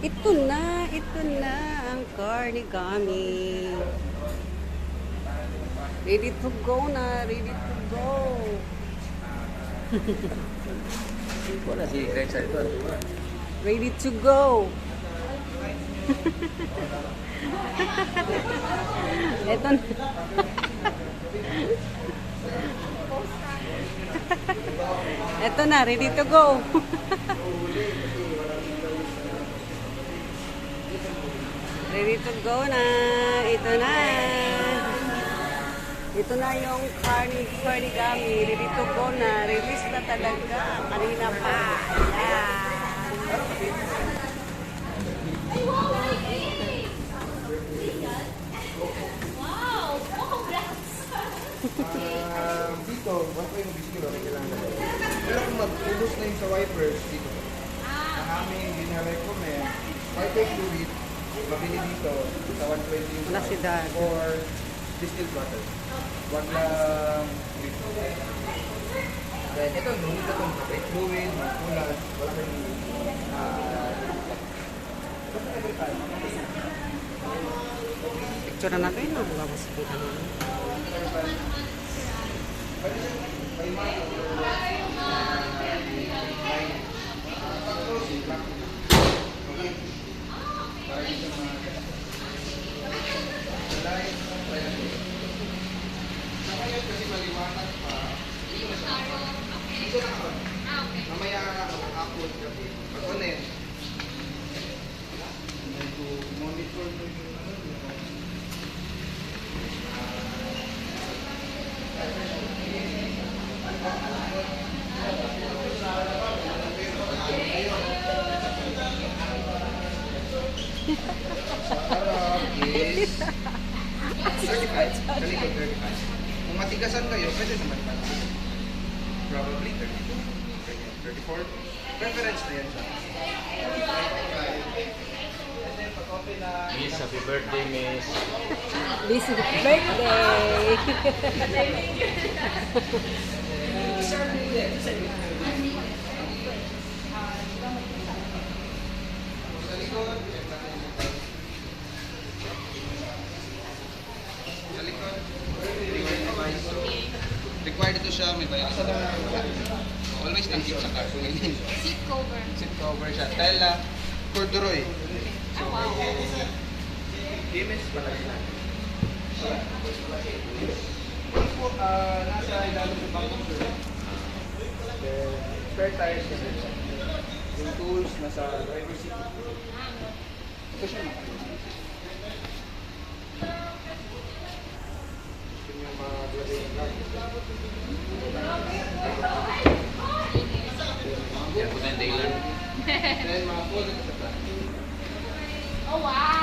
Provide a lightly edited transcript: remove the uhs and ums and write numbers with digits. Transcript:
Ito na ang Carnigami. Ready to go na, ready to go. Wala si Greg sa ito. Ready to go. Ito na. Ito na, ready to go. Ready to go na. Ito na. Ito na yung Carnigami. Ready to go na. Release na talaga. Kanina pa. Dito, 1.5 kilo na kailangan. Pero kung mag-ubos na yung sa wipers, dito. Ang aming dinarecommend, wiper fluid, mabili dito sa 120 yung Wala si Dad. or distilled water. Wag lang dito. Then ito, nung ito itong fluid, kulas, wala kayong Picture na natin. Bawas kita naman. kasi maliwanag pa. Dito na ako. Mamaya upload kami. Pag-ulit. Monitor mo yung yes. 35. Sa likod 35. Kung matigasan kayo, pwede naman pa. Probably 32. 34. Preference na yan siya. And then pag-open na... Miss, happy birthday, Miss. This is birthday. Sa likod. Sa likod. Required ito siya, may bayad. Always nandito sa car. Seat cover. Seat cover siya. Tela, corduroy. So, image pala siya. Nasa ilalim ng bangko siya. Then, spare tires kasi siya. Yung tools, nasa driver seat. Ito siya na. Yung maglagay ng car. Yan po tayong Taylor. Then, mga folded sa car. Oh, wow!